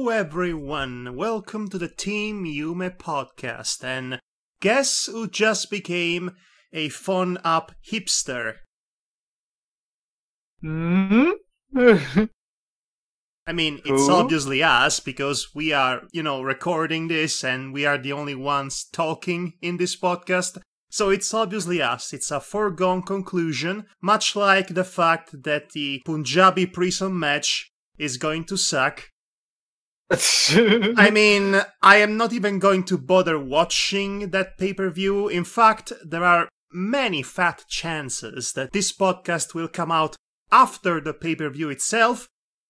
Hello everyone, welcome to the Team Yume podcast, and guess who just became a fun-up hipster? I mean, it's obviously us, because we are, recording this, and we are the only ones talking in this podcast. So it's obviously us. It's a foregone conclusion, much like the fact that the Punjabi prison match is going to suck. I mean, I am not even going to bother watching that pay-per-view. In fact, there are many fat chances that this podcast will come out after the pay-per-view itself,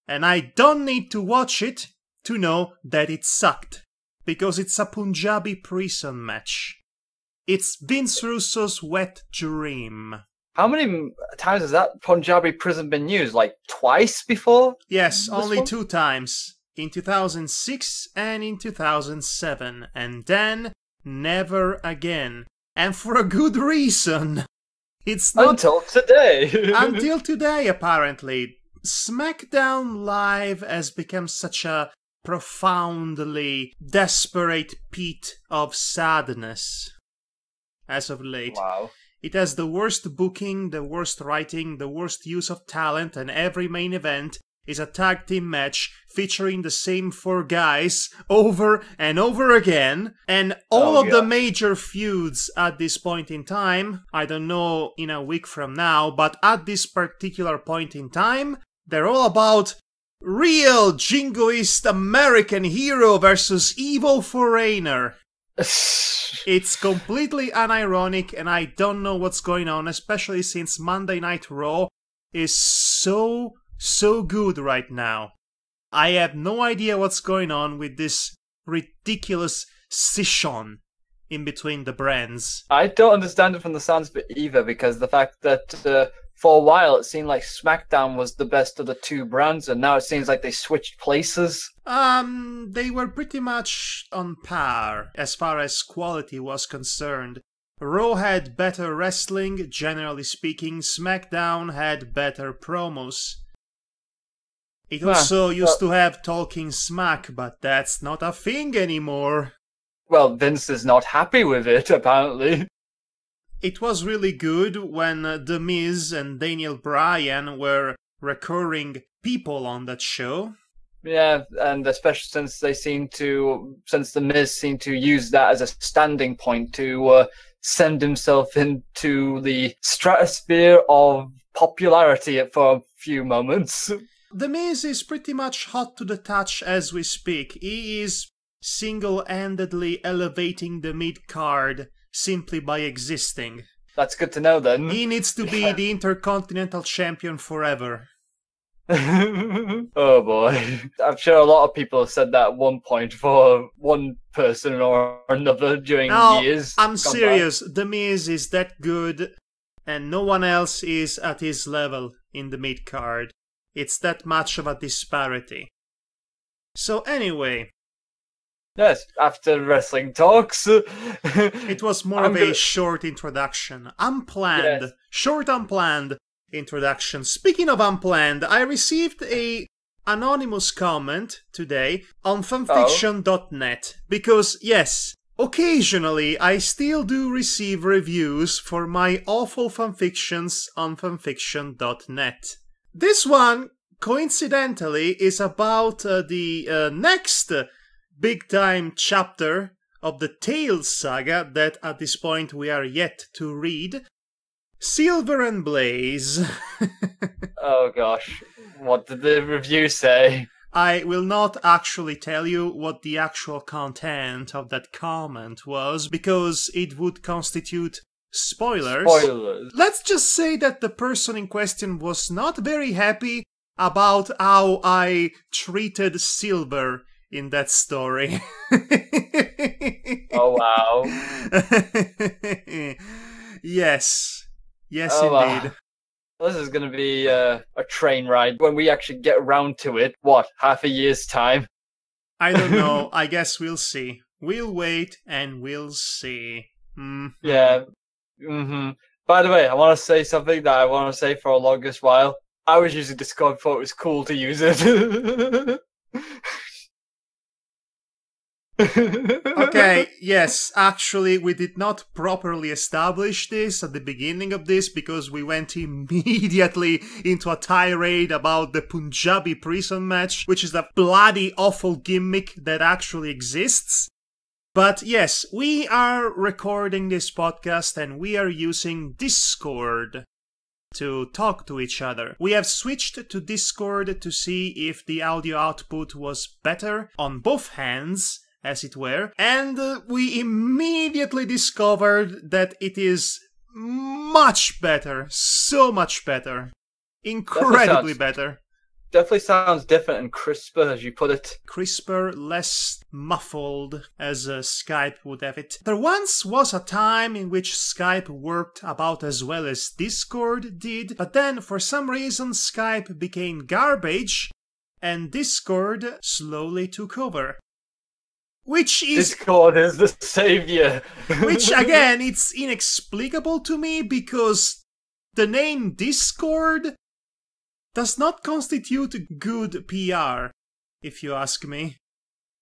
and I don't need to watch it to know that it sucked, because it's a Punjabi prison match. It's Vince Russo's wet dream. How many times has that Punjabi prison been used? Like twice before? Yes, only 2 times. In 2006 and in 2007. And then, never again. And for a good reason. It's not... Until today. Until today, apparently. SmackDown Live has become such a profoundly desperate pit of sadness. As of late. Wow. It has the worst booking, the worst writing, the worst use of talent, and every main event is a tag team match featuring the same 4 guys over and over again. And all of the major feuds at this point in time, I don't know in a week from now, but at this particular point in time, they're all about real jingoist American hero versus evil foreigner. It's completely unironic, and I don't know what's going on, especially since Monday Night Raw is so good right now. I have no idea what's going on with this ridiculous scission in between the brands. I don't understand it from the sounds of it either, because the fact that for a while it seemed like SmackDown was the best of the 2 brands, and now it seems like they switched places. They were pretty much on par as far as quality was concerned. Raw had better wrestling, generally speaking. SmackDown had better promos. It also used to have talking smack, but that's not a thing anymore. Well, Vince is not happy with it, apparently. It was really good when The Miz and Daniel Bryan were recurring people on that show. Yeah, and especially since The Miz seemed to use that as a standing point to send himself into the stratosphere of popularity for a few moments. The Miz is pretty much hot to the touch as we speak. He is single-handedly elevating the mid-card simply by existing. That's good to know, then. He needs to be the Intercontinental Champion forever. Oh boy. I'm sure a lot of people have said that at one point for one person or another during years. I'm serious. The Miz is that good, and no one else is at his level in the mid-card. It's that much of a disparity. So anyway... Yes, after wrestling talks. It was more of a short introduction. Unplanned. Yes. Short, unplanned introduction. Speaking of unplanned, I received a anonymous comment today on fanfiction.net. Because, yes, occasionally I still do receive reviews for my awful fanfictions on fanfiction.net. This one, coincidentally, is about the next... big-time chapter of the Tales saga that at this point we are yet to read. Silver and Blaze. Oh gosh, what did the review say? I will not actually tell you what the actual content of that comment was, because it would constitute spoilers. Let's just say that the person in question was not very happy about how I treated Silver in that story. Oh wow. Yes indeed. This is going to be a train ride when we actually get around to it. What, half a year's time? I don't know. I guess we'll see. We'll wait and we'll see. Yeah. By the way, I want to say something that I want to say for a longest while. I was using Discord, thought it was cool to use it. Okay, yes, actually, we did not properly establish this at the beginning of this because we went immediately into a tirade about the Punjabi prison match, which is a bloody awful gimmick that actually exists. But yes, we are recording this podcast and we are using Discord to talk to each other. We have switched to Discord to see if the audio output was better on both hands, as it were, and we immediately discovered that it is much better, so much better, incredibly better. Definitely sounds different and crisper, as you put it. Crisper, less muffled, as Skype would have it. There once was a time in which Skype worked about as well as Discord did, but then for some reason Skype became garbage, and Discord slowly took over. Which is... Discord is the savior. Which, again, it's inexplicable to me because the name Discord does not constitute good PR, if you ask me.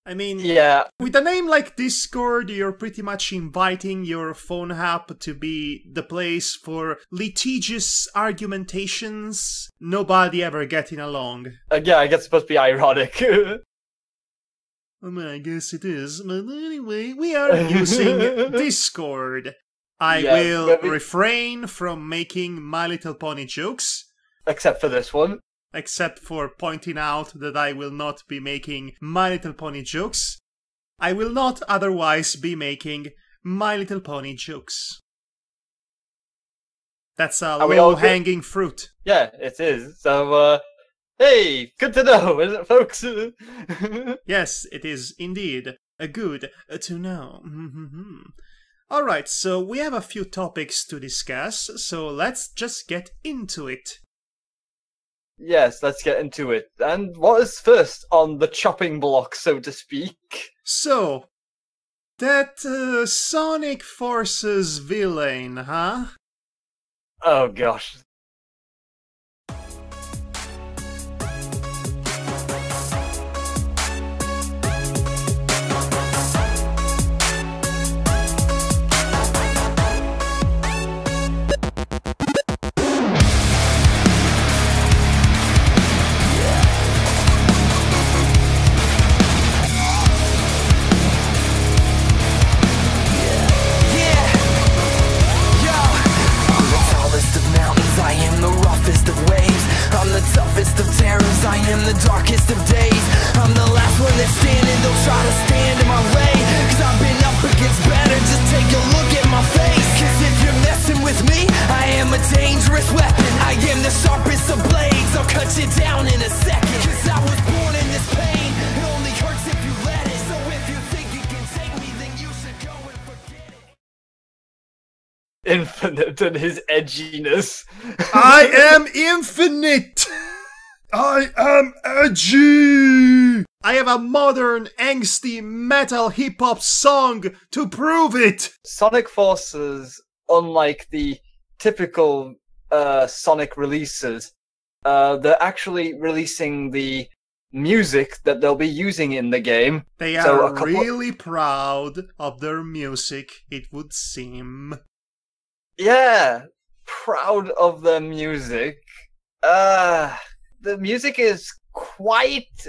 I mean, yeah. With a name like Discord, you're pretty much inviting your phone app to be the place for litigious argumentations, nobody ever getting along. Yeah, I guess it's supposed to be ironic. I mean, I guess it is, but anyway, we are using Discord. I will refrain from making My Little Pony jokes. Except for this one. Except for pointing out that I will not be making My Little Pony jokes. I will not otherwise be making My Little Pony jokes. That's a low-hanging fruit. Yeah, it is. So, hey, good to know, isn't it, folks? Yes, it is indeed good to know. Alright, so we have a few topics to discuss, so let's just get into it. Yes, let's get into it. And what is first on the chopping block, so to speak? So, that Sonic Forces villain, huh? Oh gosh. I am the darkest of days. I'm the last one that's standing. They'll try to stand in my way, cause I've been up against better. Just take a look at my face. Cause if you're messing with me, I am a dangerous weapon. I am the sharpest of blades. I'll cut you down in a second. Cause I was born in this pain. It only hurts if you let it. So if you think you can take me, then you should go and forget it. Infinite and his edginess. I am infinite! I am edgy! I have a modern, angsty, metal hip-hop song to prove it! Sonic Forces, unlike the typical Sonic releases, they're actually releasing the music that they'll be using in the game. They are really proud of their music, it would seem. Yeah, proud of their music. The music is quite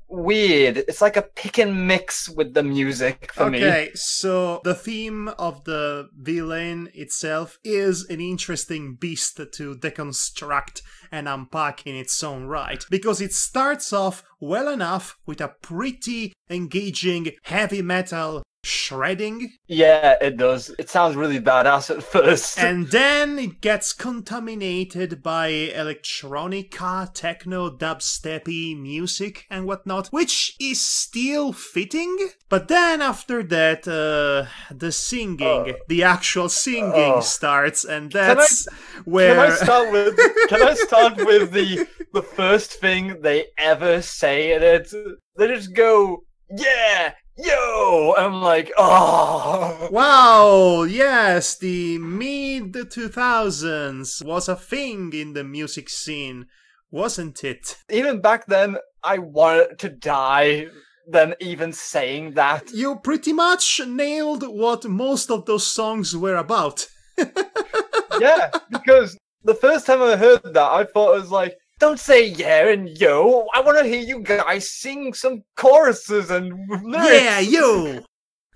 weird. It's like a pick and mix with the music for me. Okay, so the theme of the villain itself is an interesting beast to deconstruct and unpack in its own right. Because it starts off well enough with a pretty engaging heavy metal shredding. Yeah, it does. It sounds really badass at first. And then it gets contaminated by electronica, techno, dubsteppy music and whatnot, which is still fitting. But then after that, the singing, the actual singing starts, and that's where... Can I start with the first thing they ever say in it? They just go, yeah! Yo! I'm like, oh! Wow, yes, the mid-2000s was a thing in the music scene, wasn't it? Even back then, I wanted to die than even saying that. You pretty much nailed what most of those songs were about. Yeah, because the first time I heard that, I thought it was like, don't say yeah and yo. I want to hear you guys sing some choruses and lyrics. Yeah, yo!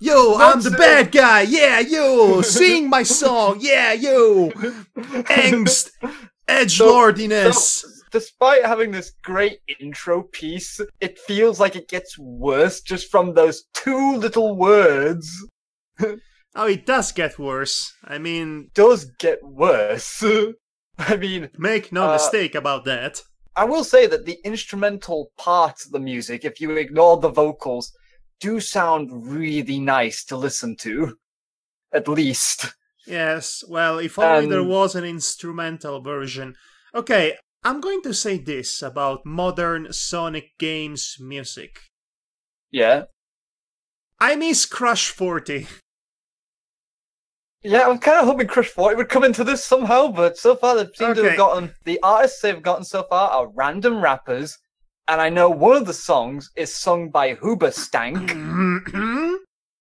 Yo, I'm the bad guy! Yeah, yo! Sing my song! Yeah, yo! Angst! Edgelordiness! So, despite having this great intro piece, it feels like it gets worse just from those two little words. Oh, it does get worse. I mean... It does get worse. I mean... Make no mistake about that. I will say that the instrumental parts of the music, if you ignore the vocals, do sound really nice to listen to. At least. Yes, well, if only there was an instrumental version. Okay, I'm going to say this about modern Sonic games music. Yeah? I miss Crush 40. Yeah, I'm kind of hoping Crush 40 would come into this somehow, but so far they seem to have gotten... The artists they've gotten so far are random rappers, and I know one of the songs is sung by Hoobastank.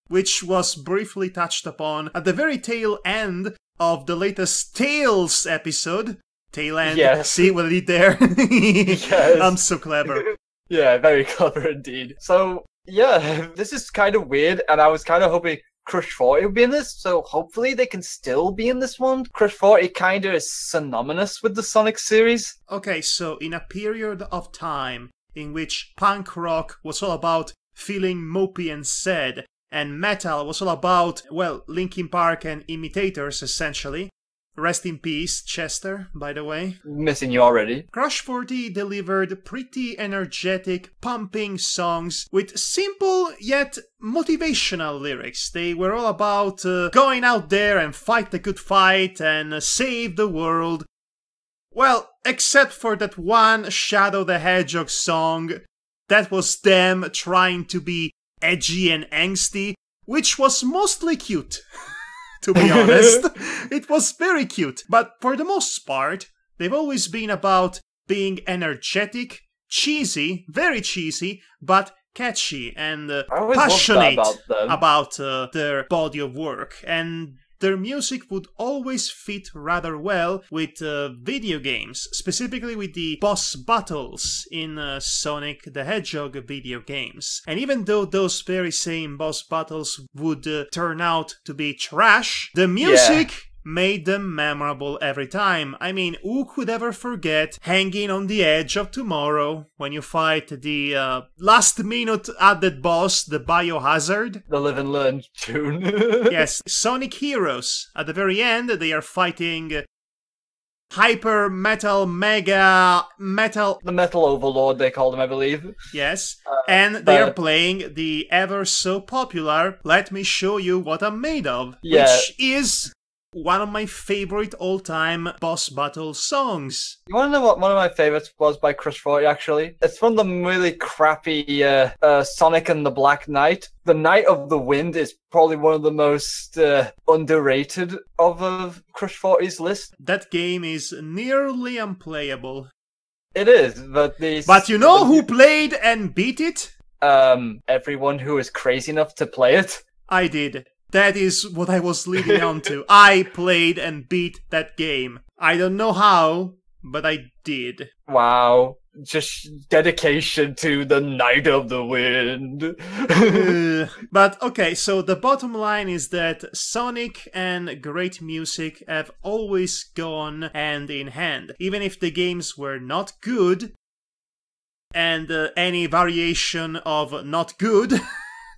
Which was briefly touched upon at the very tail end of the latest Tales episode. Tail end. Yes. See what I did there? Yes. I'm so clever. Yeah, very clever indeed. So, yeah, this is kind of weird, and I was kind of hoping Crush 40 would be in this, so hopefully they can still be in this one. Crush 40 kind of is synonymous with the Sonic series. Okay, so in a period of time in which punk rock was all about feeling mopey and sad, and metal was all about, well, Linkin Park and imitators, essentially. Rest in peace, Chester, by the way. Missing you already. Crush 40 delivered pretty energetic, pumping songs with simple yet motivational lyrics. They were all about going out there and fight the good fight and save the world. Well, except for that one Shadow the Hedgehog song. That was them trying to be edgy and angsty, which was mostly cute. To be honest, it was very cute. But for the most part, they've always been about being energetic, cheesy, very cheesy, but catchy and passionate about their body of work. And their music would always fit rather well with video games, specifically with the boss battles in Sonic the Hedgehog video games. And even though those very same boss battles would turn out to be trash, the music made them memorable every time. I mean, who could ever forget Hanging on the Edge of Tomorrow when you fight the last minute added boss, the Biohazard? The Live and Learn tune. Yes, Sonic Heroes. At the very end, they are fighting Hyper Metal Mega Metal... The Metal Overlord, they called him, I believe. Yes, and they are playing the ever so popular Let Me Show You What I'm Made Of, which is one of my favorite all-time boss battle songs. You want to know what one of my favorites was by Crush 40, actually? It's from the really crappy Sonic and the Black Knight. The Night of the Wind is probably one of the most underrated of Crush 40's list. That game is nearly unplayable. It is, but But you know who played and beat it? Everyone who is crazy enough to play it. I did. That is what I was leading on to. I played and beat that game. I don't know how, but I did. Wow. Just dedication to the Night of the Wind. But okay, so the bottom line is that Sonic and great music have always gone hand in hand. Even if the games were not good, and any variation of not good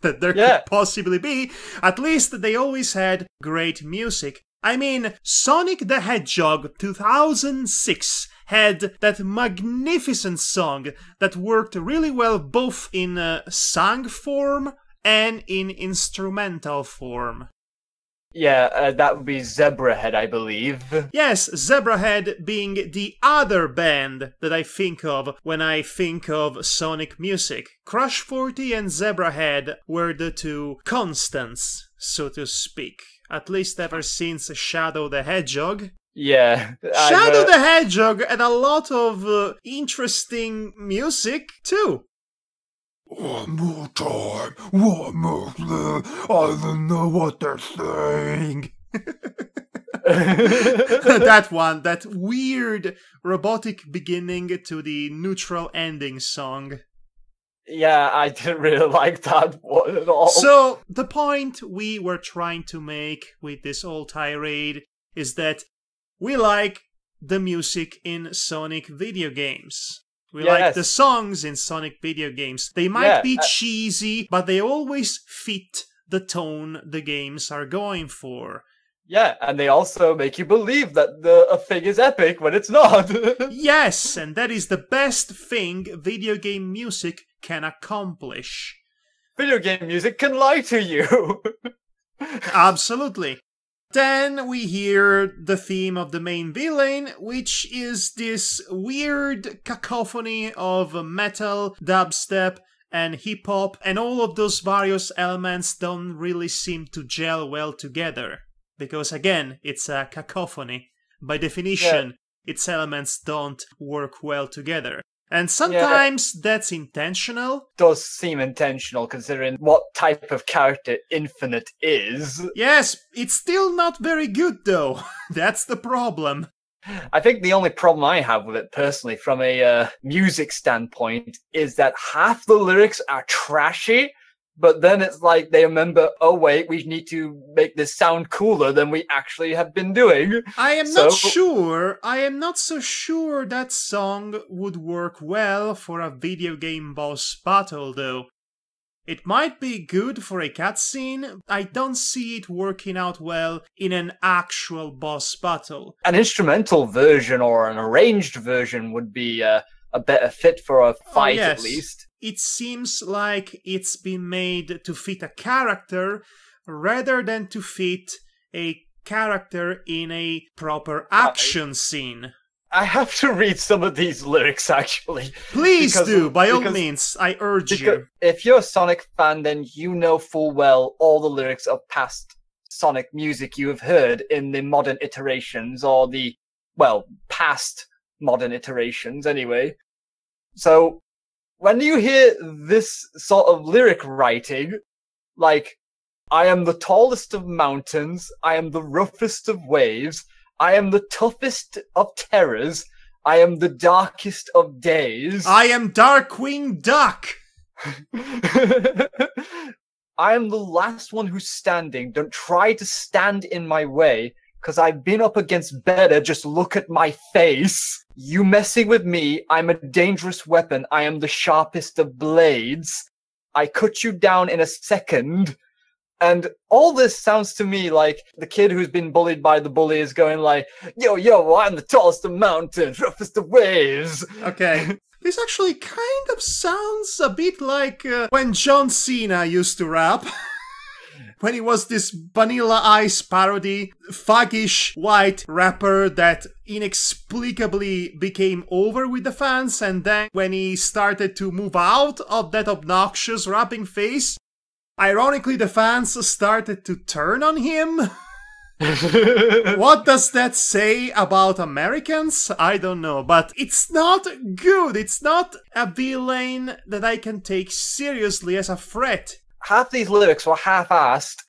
that there could possibly be, at least they always had great music. I mean, Sonic the Hedgehog 2006 had that magnificent song that worked really well both in song form and in instrumental form. Yeah, that would be Zebrahead, I believe. Yes, Zebrahead being the other band that I think of when I think of Sonic music. Crush 40 and Zebrahead were the two constants, so to speak. At least ever since Shadow the Hedgehog. Yeah. Shadow the Hedgehog had a lot of interesting music, too. One more time, one more time. I don't know what they're saying. That one, that weird robotic beginning to the neutral ending song. Yeah, I didn't really like that one at all. So, the point we were trying to make with this whole tirade is that we like the music in Sonic video games. We like the songs in Sonic video games. They might be cheesy, but they always fit the tone the games are going for. Yeah, and they also make you believe that a thing is epic when it's not. Yes, and that is the best thing video game music can accomplish. Video game music can lie to you. Absolutely. Then we hear the theme of the main villain, which is this weird cacophony of metal, dubstep, and hip-hop, and all of those various elements don't really seem to gel well together. Because again, it's a cacophony. By definition, its elements don't work well together. And sometimes that's intentional. Does seem intentional considering what type of character Infinite is. Yes, it's still not very good though. That's the problem. I think the only problem I have with it personally from a music standpoint is that half the lyrics are trashy, but then it's like they remember, oh wait, we need to make this sound cooler than we actually have been doing. I am not so sure that song would work well for a video game boss battle though. It might be good for a cutscene. I don't see it working out well in an actual boss battle. An instrumental version or an arranged version would be a better fit for a fight at least. It seems like it's been made to fit a character rather than to fit a character in a proper action scene. I have to read some of these lyrics, actually. Please do, by all means, I urge you. If you're a Sonic fan, then you know full well all the lyrics of past Sonic music you have heard in the modern iterations, or the, well, past modern iterations anyway. So, when you hear this sort of lyric writing, like, I am the tallest of mountains, I am the roughest of waves, I am the toughest of terrors, I am the darkest of days. I am Darkwing Duck! I am the last one who's standing, don't try to stand in my way, 'cause I've been up against better, just look at my face. You messing with me, I'm a dangerous weapon, I am the sharpest of blades. I cut you down in a second. And all this sounds to me like the kid who's been bullied by the bully is going like, yo, I'm the tallest of mountains, roughest of waves. Okay. This actually kind of sounds a bit like when John Cena used to rap. When he was this Vanilla Ice parody, fuggish white rapper that inexplicably became over with the fans, and then when he started to move out of that obnoxious rapping phase, ironically the fans started to turn on him. What does that say about Americans? I don't know, but it's not good. It's not a villain that I can take seriously as a threat. Half these lyrics were half-assed,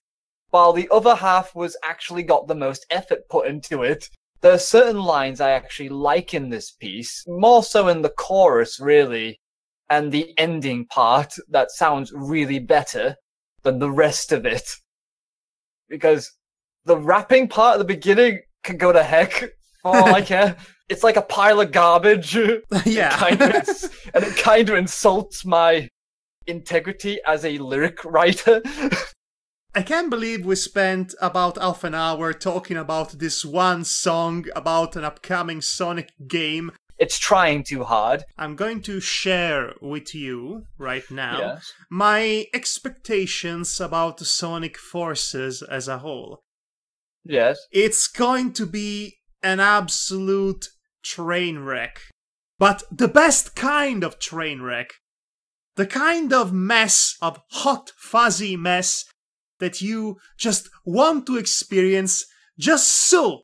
while the other half was actually got the most effort put into it. There are certain lines I actually like in this piece, more so in the chorus, really, and the ending part that sounds really better than the rest of it. Because the rapping part at the beginning can go to heck for all I care. It's like a pile of garbage. Yeah. And it kind of insults my integrity as a lyric writer. I can't believe we spent about half an hour talking about this one song about an upcoming Sonic game. It's trying too hard. I'm going to share with you right now my expectations about Sonic Forces as a whole. Yes. It's going to be an absolute train wreck. But the best kind of train wreck. The kind of mess, of hot, fuzzy mess that you just want to experience just so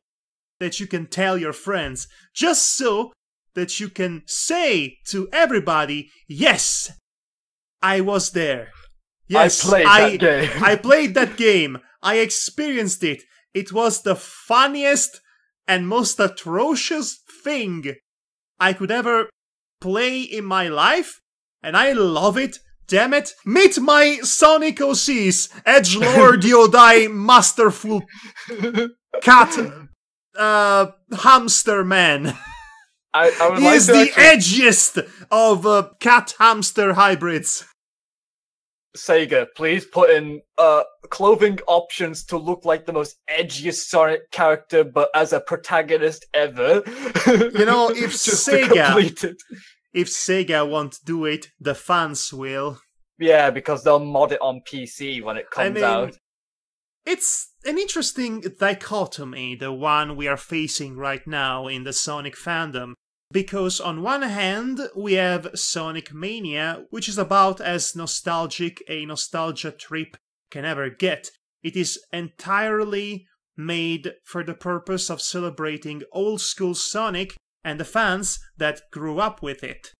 that you can tell your friends, just so that you can say to everybody, yes, I was there. Yes, I played that game. I played that game. I experienced it. It was the funniest and most atrocious thing I could ever play in my life, and I love it. Damn it. Meet my Sonic OCs, Edgelord Yodai Masterful Cat Hamster Man. I would He's like to the edgiest of cat hamster hybrids. Sega, please put in clothing options to look like the most edgiest Sonic character, but as a protagonist ever. You know, if Just to complete it. If Sega won't do it, the fans will. Yeah, because they'll mod it on PC when it comes out. It's an interesting dichotomy, the one we are facing right now in the Sonic fandom. Because on one hand, we have Sonic Mania, which is about as nostalgic a nostalgia trip can ever get. It is entirely made for the purpose of celebrating old school Sonic and the fans that grew up with it.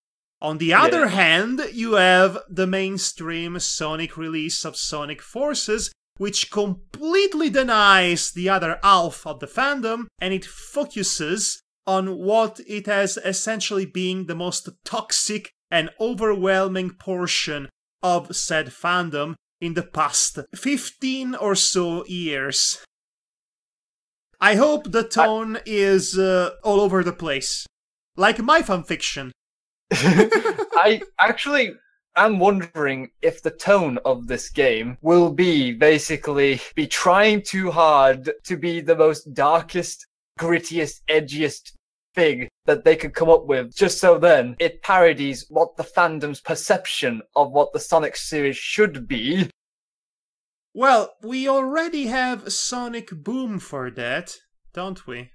On the other hand, you have the mainstream Sonic release of Sonic Forces, which completely denies the other half of the fandom, and it focuses on what it has essentially been the most toxic and overwhelming portion of said fandom in the past 15 or so years. I hope the tone is all over the place. Like my fanfiction. I actually am wondering if the tone of this game will be basically trying too hard to be the most darkest, grittiest, edgiest thing that they could come up with, just so then it parodies what the fandom's perception of what the Sonic series should be. Well, we already have Sonic Boom for that, don't we?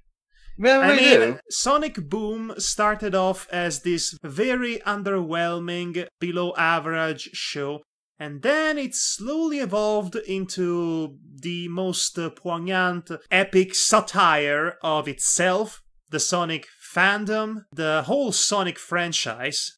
Yeah, we do. Sonic Boom started off as this very underwhelming, below-average show, and then it slowly evolved into the most poignant, epic satire of itself, the Sonic fandom, the whole Sonic franchise,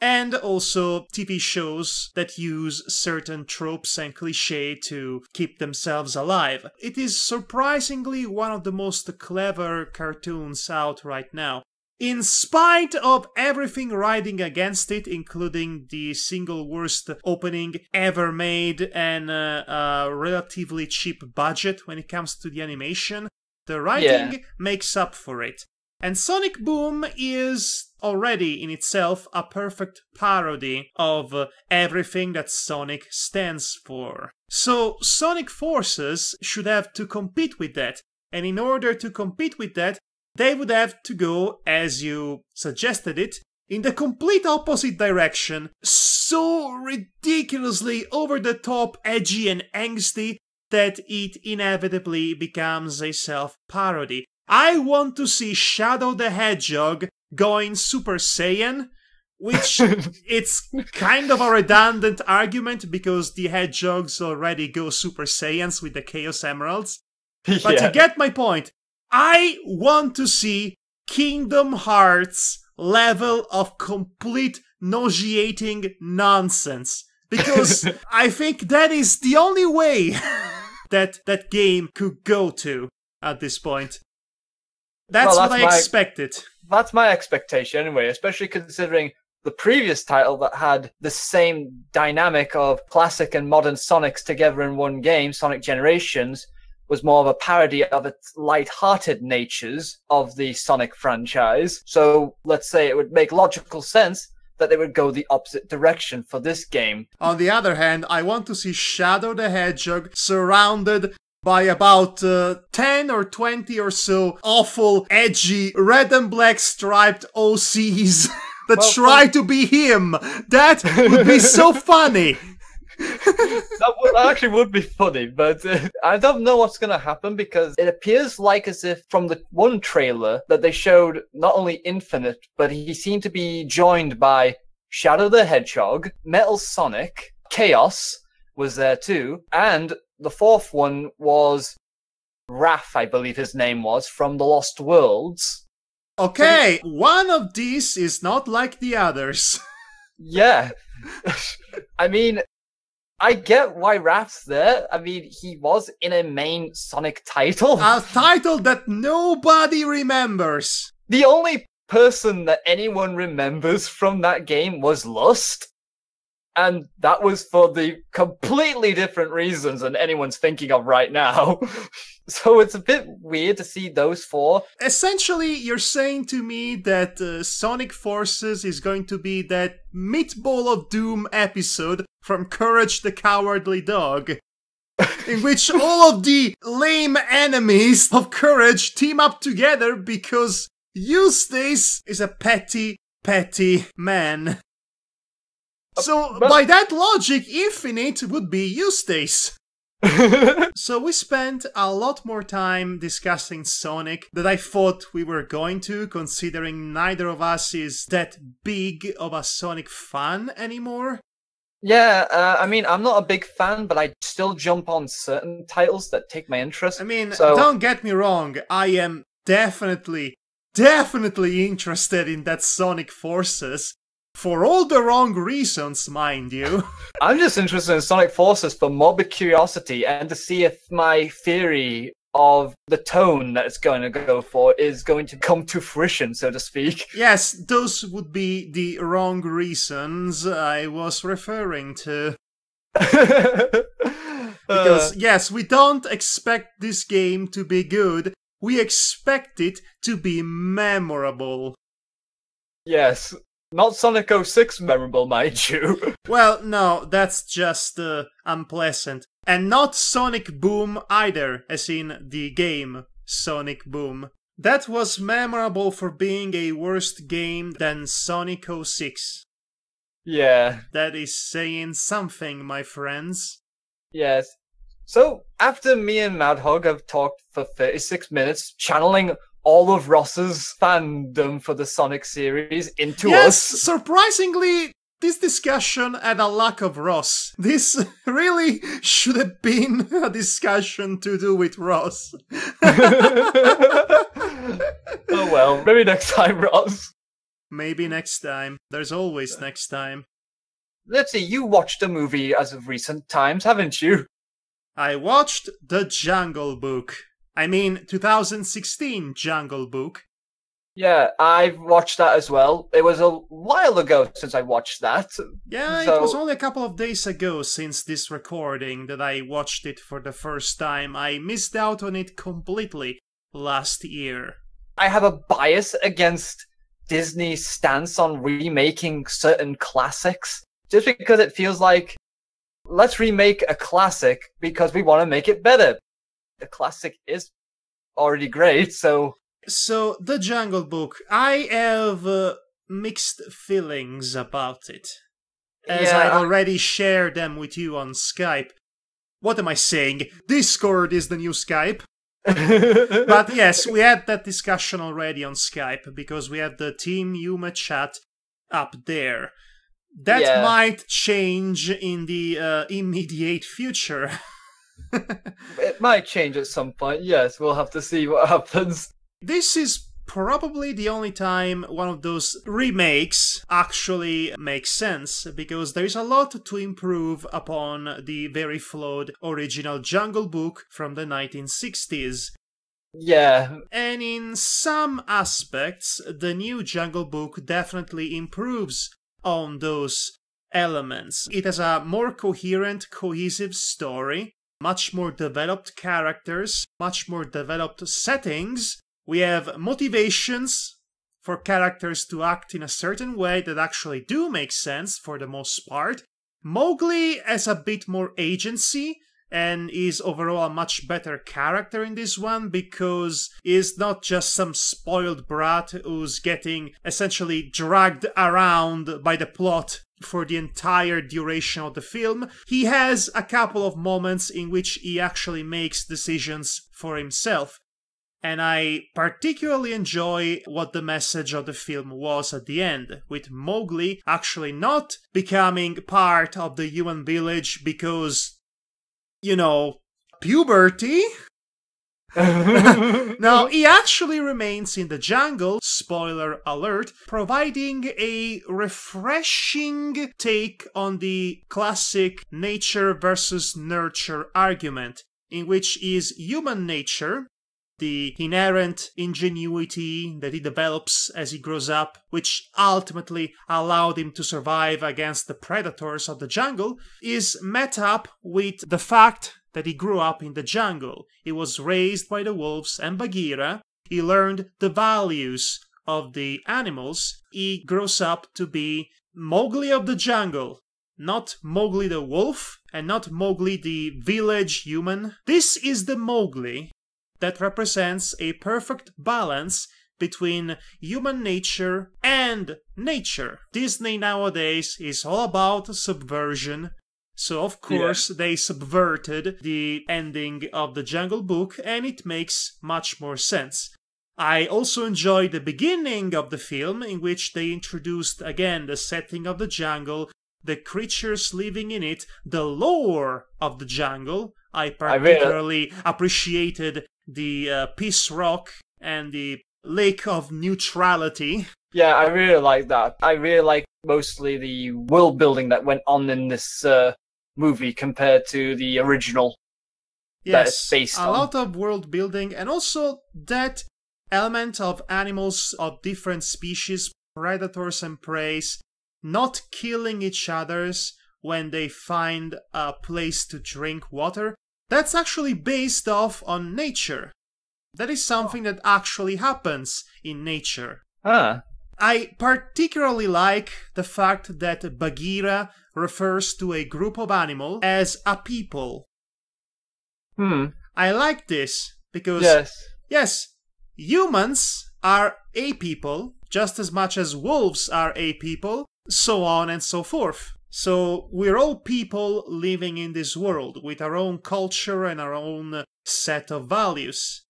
and also TV shows that use certain tropes and cliché to keep themselves alive. It is surprisingly one of the most clever cartoons out right now. In spite of everything riding against it, including the single worst opening ever made and a relatively cheap budget when it comes to the animation, the writing makes up for it. And Sonic Boom is already in itself a perfect parody of everything that Sonic stands for. So Sonic Forces should have to compete with that. And in order to compete with that, they would have to go, as you suggested it, in the complete opposite direction. So ridiculously over-the-top, edgy and angsty that it inevitably becomes a self-parody. I want to see Shadow the Hedgehog going Super Saiyan, which it's kind of a redundant argument because the Hedgehogs already go Super Saiyans with the Chaos Emeralds. But to get my point, I want to see Kingdom Hearts level of complete nauseating nonsense. Because I think that is the only way that that game could go to at this point. That's what I expected. That's my expectation anyway, especially considering the previous title that had the same dynamic of classic and modern Sonics together in one game, Sonic Generations, was more of a parody of its light-hearted natures of the Sonic franchise. So let's say it would make logical sense that they would go the opposite direction for this game. On the other hand, I want to see Shadow the Hedgehog surrounded by about 10 or 20 or so awful, edgy, red and black striped OCs that try to be him. That would be so funny. That actually would be funny, but I don't know what's going to happen because it appears like as if from the one trailer that they showed not only Infinite, but he seemed to be joined by Shadow the Hedgehog, Metal Sonic, Chaos was there too, and the fourth one was Raph, I believe his name was, from The Lost Worlds. Okay, one of these is not like the others. Yeah. I mean, I get why Raph's there. I mean, he was in a main Sonic title. A title that nobody remembers. The only person that anyone remembers from that game was Lust. And that was for the completely different reasons than anyone's thinking of right now. So it's a bit weird to see those four. Essentially, you're saying to me that Sonic Forces is going to be that Meatball of Doom episode from Courage the Cowardly Dog, in which all of the lame enemies of Courage team up together because Eustace is a petty, petty man. So, by that logic, Infinite would be Eustace. So we spent a lot more time discussing Sonic than I thought we were going to, considering neither of us is that big of a Sonic fan anymore. Yeah, I mean, I'm not a big fan, but I still jump on certain titles that take my interest. I mean, so... don't get me wrong, I am definitely interested in that Sonic Forces. For all the wrong reasons, mind you. I'm just interested in Sonic Forces for morbid curiosity and to see if my theory of the tone that it's going to go for is going to come to fruition, so to speak. Yes, those would be the wrong reasons I was referring to. Because, yes, we don't expect this game to be good. We expect it to be memorable. Yes. Not Sonic 06 memorable, mind you. Well, no, that's just unpleasant. And not Sonic Boom either, as in the game Sonic Boom. That was memorable for being a worse game than Sonic 06. Yeah. That is saying something, my friends. Yes. So, after me and Madhog have talked for 36 minutes, channeling all of Ross's fandom for the Sonic series into us. Yes, surprisingly, this discussion had a lack of Ross. This really should have been a discussion to do with Ross. Oh well, maybe next time, Ross. Maybe next time. There's always next time. Let's see, you watched a movie as of recent times, haven't you? I watched The Jungle Book. I mean, 2016 Jungle Book. Yeah, I've watched that as well. It was a while ago since I watched that. Yeah, so... it was only a couple of days ago since this recording that I watched it for the first time. I missed out on it completely last year. I have a bias against Disney's stance on remaking certain classics. Just because it feels like, let's remake a classic because we want to make it better. The classic is already great, so... So, The Jungle Book, I have mixed feelings about it. As I already shared them with you on Skype. What am I saying? Discord is the new Skype. But yes, we had that discussion already on Skype, because we have the Team Yume chat up there. That might change in the immediate future. It might change at some point, yes, we'll have to see what happens. This is probably the only time one of those remakes actually makes sense, because there is a lot to improve upon the very flawed original Jungle Book from the 1960s. Yeah. And in some aspects, the new Jungle Book definitely improves on those elements. It has a more coherent, cohesive story, much more developed characters, much more developed settings. We have motivations for characters to act in a certain way that actually do make sense for the most part. Mowgli has a bit more agency and is overall a much better character in this one because he's not just some spoiled brat who's getting essentially dragged around by the plot for the entire duration of the film. He has a couple of moments in which he actually makes decisions for himself. And I particularly enjoy what the message of the film was at the end, with Mowgli actually not becoming part of the human village because, you know, puberty. Now, he actually remains in the jungle, spoiler alert, providing a refreshing take on the classic nature versus nurture argument, in which is human nature, the inherent ingenuity that he develops as he grows up, which ultimately allowed him to survive against the predators of the jungle, is met up with the fact that he grew up in the jungle. He was raised by the wolves and Bagheera. He learned the values of the animals. He grows up to be Mowgli of the jungle, not Mowgli the wolf and not Mowgli the village human. This is the Mowgli that represents a perfect balance between human nature and nature. Disney nowadays is all about subversion. So, of course, they subverted the ending of the Jungle Book, and it makes much more sense. I also enjoyed the beginning of the film, in which they introduced, again, the setting of the jungle, the creatures living in it, the lore of the jungle. I particularly appreciated the Peace Rock and the Lake of Neutrality. Yeah, I really like that. I really like mostly the world building that went on in this movie compared to the original. Yes, based a lot of world building, and also that element of animals of different species, predators and prey, not killing each other's when they find a place to drink water. That's actually based off on nature. That is something that actually happens in nature. I particularly like the fact that Bagheera refers to a group of animals as a people. I like this because, yes, humans are a people just as much as wolves are a people, so on and so forth. So we're all people living in this world with our own culture and our own set of values.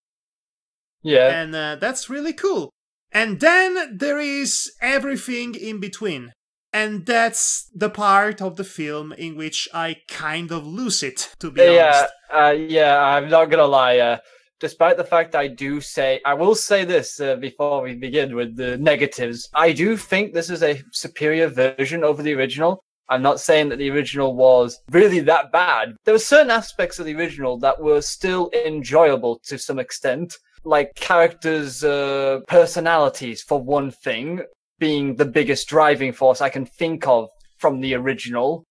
Yeah. And that's really cool. And then there is everything in between. And that's the part of the film in which I kind of lose it, to be honest. I'm not gonna lie. Despite the fact I will say this before we begin with the negatives. I do think this is a superior version over the original. I'm not saying that the original was really that bad. There were certain aspects of the original that were still enjoyable to some extent, like characters' personalities, for one thing, being the biggest driving force I can think of from the original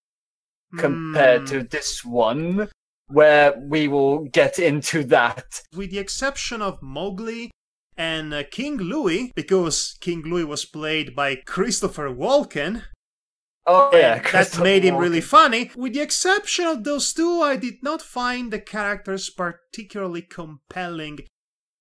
compared to this one, where we will get into that. With the exception of Mowgli and King Louie, because King Louie was played by Christopher Walken. Oh yeah, that made him really funny. With the exception of those two, I did not find the characters particularly compelling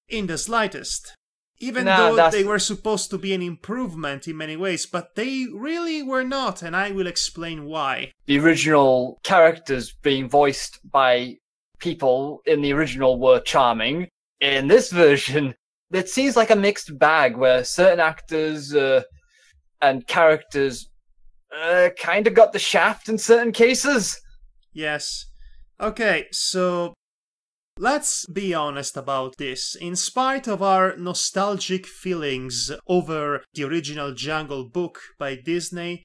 in the slightest. Even though they were supposed to be an improvement in many ways, but they really were not, and I will explain why. The original characters being voiced by people in the original were charming. In this version, it seems like a mixed bag where certain actors and characters kind of got the shaft in certain cases. Yes. Okay, so let's be honest about this. In spite of our nostalgic feelings over the original Jungle Book by Disney,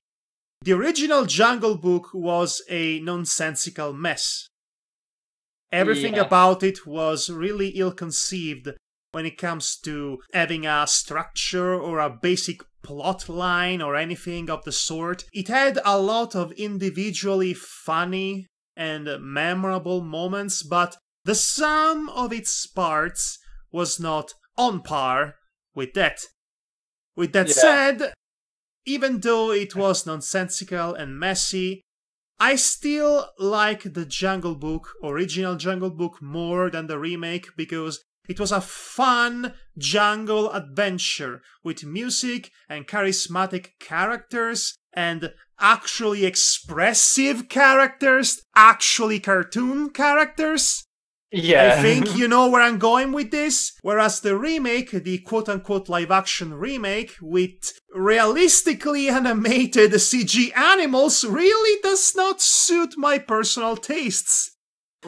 the original Jungle Book was a nonsensical mess. Everything about it was really ill-conceived when it comes to having a structure or a basic plot line or anything of the sort. It had a lot of individually funny and memorable moments, but the sum of its parts was not on par with that. With that said, even though it was nonsensical and messy, I still like the Jungle Book, original Jungle Book, more than the remake because it was a fun jungle adventure with music and charismatic characters and actually expressive characters, actually cartoon characters. Yeah. I think you know where I'm going with this. Whereas the remake, the quote-unquote live-action remake with realistically animated CG animals really does not suit my personal tastes.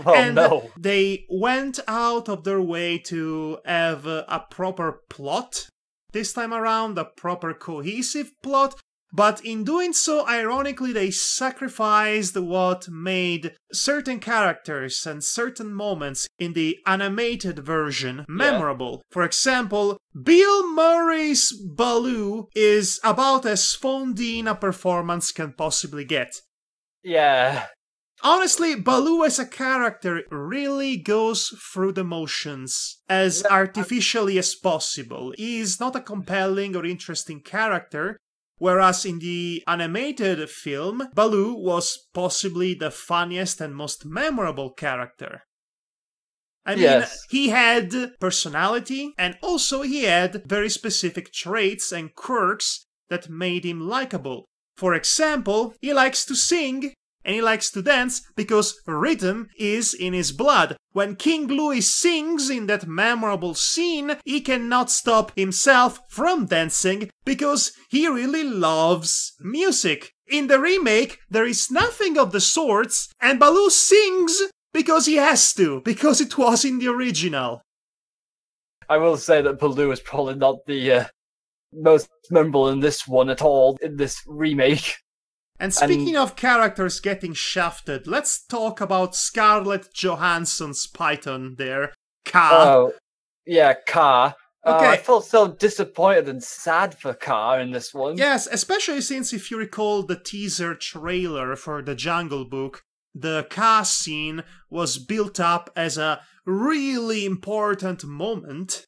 Oh, and no. they went out of their way to have a proper plot this time around, a proper cohesive plot. But in doing so, ironically, they sacrificed what made certain characters and certain moments in the animated version memorable. For example, Bill Murray's Baloo is about as phoned-in a performance can possibly get. Yeah. Honestly, Baloo as a character really goes through the motions as artificially as possible. He is not a compelling or interesting character, whereas in the animated film, Baloo was possibly the funniest and most memorable character. I mean, he had personality, and also he had very specific traits and quirks that made him likable. For example, he likes to sing, and he likes to dance because rhythm is in his blood. When King Louie sings in that memorable scene, he cannot stop himself from dancing because he really loves music. In the remake, there is nothing of the sorts, and Baloo sings because he has to, because it was in the original. I will say that Baloo is probably not the most memorable in this one at all, in this remake. And speaking of characters getting shafted, let's talk about Scarlett Johansson's Python there, Kaa. Oh, yeah, Kaa. Okay. I felt so disappointed and sad for Kaa in this one. Yes, especially since if you recall the teaser trailer for the Jungle Book, the Kaa scene was built up as a really important moment.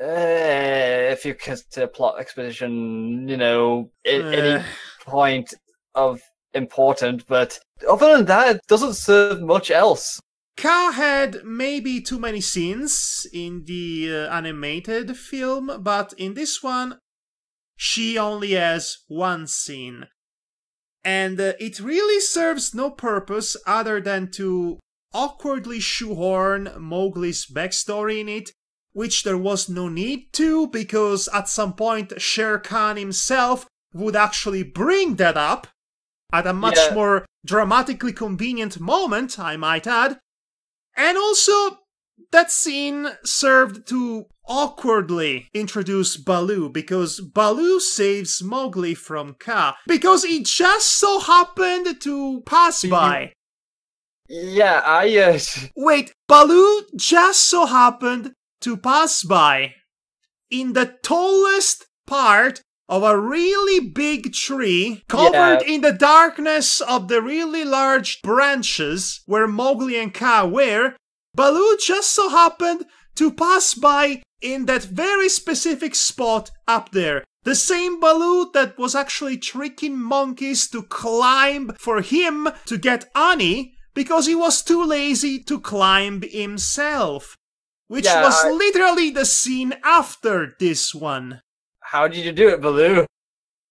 If you consider plot exposition, you know, any point of important, but other than that, it doesn't serve much else. Kaa had maybe too many scenes in the animated film, but in this one, she only has one scene. And it really serves no purpose other than to awkwardly shoehorn Mowgli's backstory in it, which there was no need to, because at some point Shere Khan himself would actually bring that up at a much more dramatically convenient moment, I might add. And also, that scene served to awkwardly introduce Baloo, because Baloo saves Mowgli from Kaa, because he just so happened to pass by. Yeah, Wait, Baloo just so happened to pass by in the tallest part of a really big tree, covered in the darkness of the really large branches where Mowgli and Kaa were. Baloo just so happened to pass by in that very specific spot up there. The same Baloo that was actually tricking monkeys to climb for him to get Annie because he was too lazy to climb himself. Which was literally the scene after this one. How did you do it, Baloo?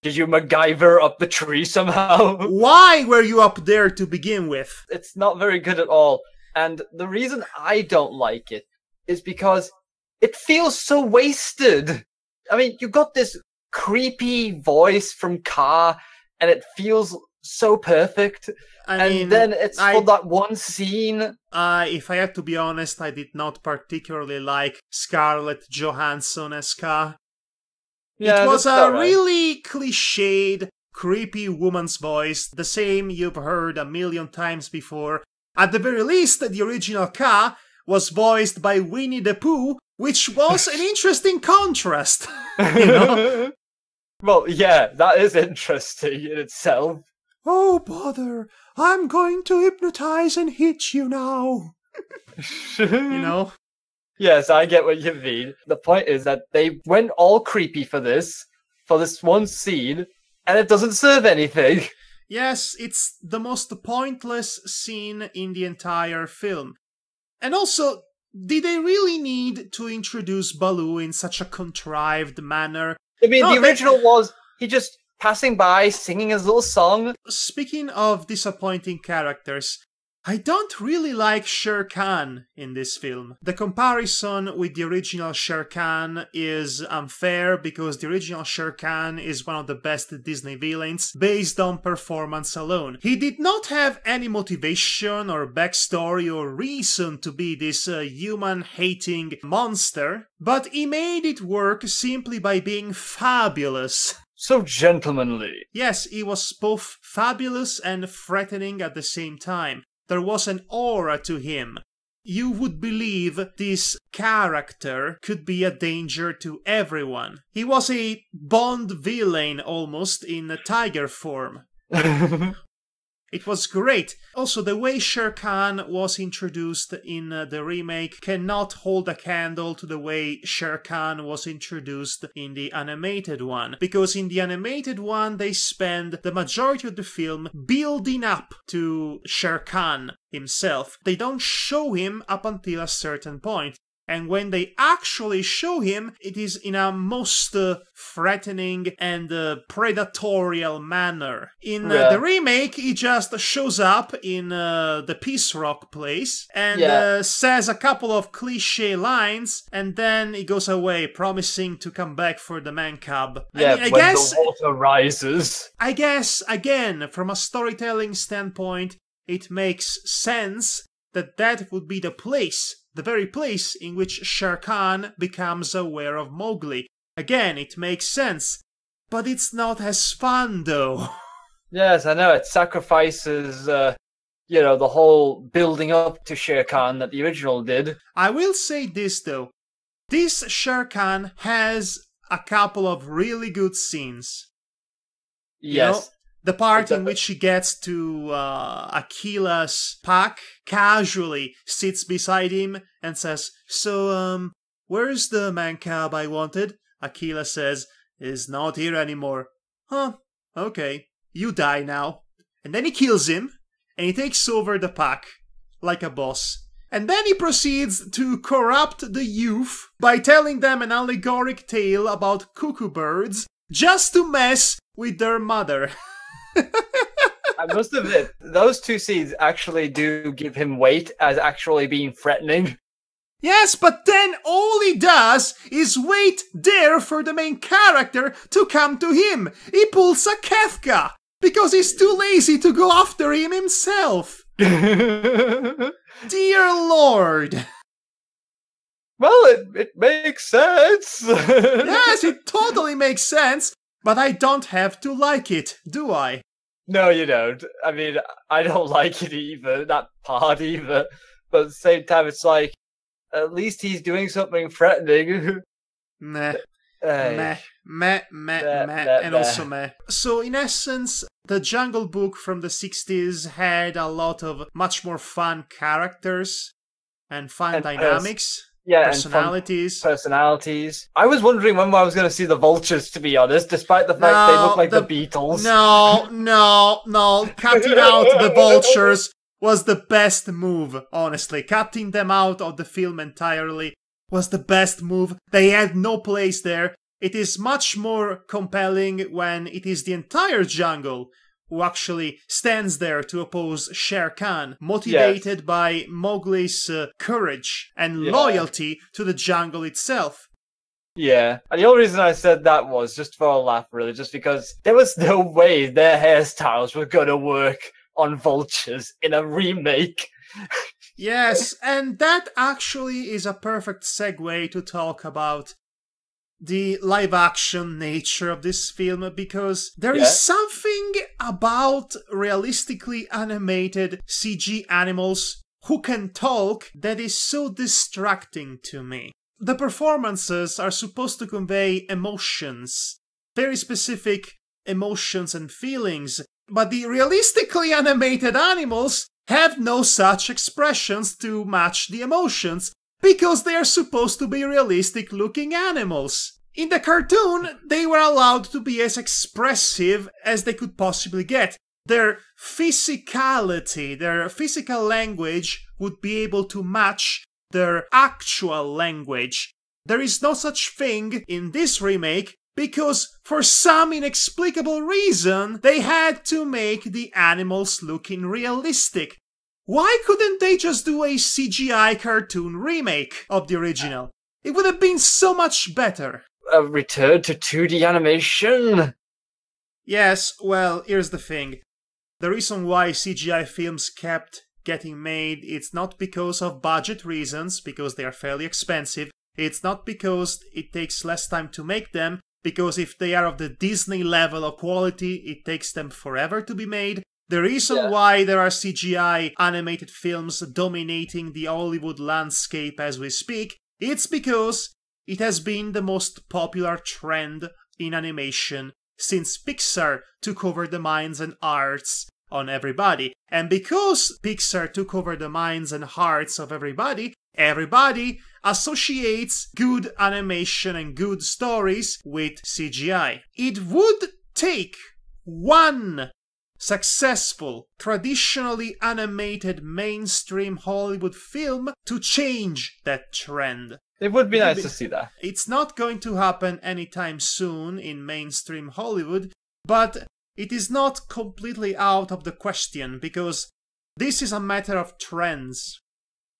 Did you MacGyver up the tree somehow? Why were you up there to begin with? It's not very good at all. And the reason I don't like it is because it feels so wasted. I mean, you got this creepy voice from Kaa, and it feels so perfect. And then it's for that one scene. If I have to be honest, I did not particularly like Scarlett Johansson as Kaa. Yeah, it was a really cliched, creepy woman's voice, the same you've heard a million times before. At the very least, the original Kaa was voiced by Winnie the Pooh, which was an interesting contrast, you know? Well, yeah, that is interesting in itself. Oh, bother, I'm going to hypnotize and hit you now. You know? Yes, I get what you mean. The point is that they went all creepy for this one scene, and it doesn't serve anything. Yes, it's the most pointless scene in the entire film. And also, did they really need to introduce Baloo in such a contrived manner? I mean, the original was he just passing by, singing his little song. Speaking of disappointing characters, I don't really like Shere Khan in this film. The comparison with the original Shere Khan is unfair because the original Shere Khan is one of the best Disney villains based on performance alone. He did not have any motivation or backstory or reason to be this human-hating monster, but he made it work simply by being fabulous. So gentlemanly. Yes, he was both fabulous and threatening at the same time. There was an aura to him. You would believe this character could be a danger to everyone. He was a Bond villain almost in tiger form. It was great. Also, the way Shere Khan was introduced in the remake cannot hold a candle to the way Shere Khan was introduced in the animated one. Because in the animated one, they spend the majority of the film building up to Shere Khan himself. They don't show him up until a certain point. And when they actually show him, it is in a most threatening and predatorial manner. In the remake, he just shows up in the Peace Rock place and says a couple of cliche lines, and then he goes away, promising to come back for the man cub. Yeah, I when guess, the water rises. I guess, again, from a storytelling standpoint, it makes sense that that would be the place. The very place in which Shere Khan becomes aware of Mowgli. Again, it makes sense. But it's not as fun, though. Yes, I know. It sacrifices, the whole building up to Shere Khan that the original did. I will say this, though. This Shere Khan has a couple of really good scenes. Yes. You know, the part in which she gets to Aquila's pack, casually sits beside him and says, "So, where's the man cub I wanted?" Aquila says, "He's not here anymore." "Huh, okay, you die now." And then he kills him, and he takes over the pack, like a boss. And then he proceeds to corrupt the youth by telling them an allegoric tale about cuckoo birds, just to mess with their mother. I must admit, those two scenes actually do give him weight as actually being threatening. Yes, but then all he does is wait there for the main character to come to him. He pulls a Kefka, because he's too lazy to go after him himself. Dear Lord. Well, it makes sense. Yes, it totally makes sense, but I don't have to like it, do I? No, you don't. I mean, I don't like it either, that part either. But at the same time, it's like, at least he's doing something threatening. Meh. Hey. Meh, and also meh. So, in essence, the Jungle Book from the 60s had a lot of much more fun characters and fun dynamics. Personalities. Personalities. I was wondering when I was going to see the vultures, to be honest, despite the fact they look like the Beatles. No. Cutting out the vultures was the best move, honestly. Cutting them out of the film entirely was the best move. They had no place there. It is much more compelling when it is the entire jungle who actually stands there to oppose Shere Khan, motivated by Mowgli's courage and loyalty to the jungle itself. Yeah, and the only reason I said that was just for a laugh, really, just because there was no way their hairstyles were gonna work on vultures in a remake. Yes, and that actually is a perfect segue to talk about the live-action nature of this film, because there is something about realistically animated CG animals who can talk that is so distracting to me. The performances are supposed to convey emotions, very specific emotions and feelings, but the realistically animated animals have no such expressions to match the emotions, because they are supposed to be realistic-looking animals. In the cartoon, they were allowed to be as expressive as they could possibly get. Their physicality, their physical language would be able to match their actual language. There is no such thing in this remake, because for some inexplicable reason, they had to make the animals looking realistic. Why couldn't they just do a CGI cartoon remake of the original? It would have been so much better. A return to 2D animation? Yes, well, here's the thing. The reason why CGI films kept getting made, it's not because of budget reasons, because they are fairly expensive. It's not because it takes less time to make them, because if they are of the Disney level of quality, it takes them forever to be made. The reason why there are CGI animated films dominating the Hollywood landscape as we speak, it's because it has been the most popular trend in animation since Pixar took over the minds and hearts on everybody. And because Pixar took over the minds and hearts of everybody, everybody associates good animation and good stories with CGI. It would take one successful, traditionally animated mainstream Hollywood film to change that trend. It would be nice to see that. It's not going to happen anytime soon in mainstream Hollywood, but it is not completely out of the question, because this is a matter of trends.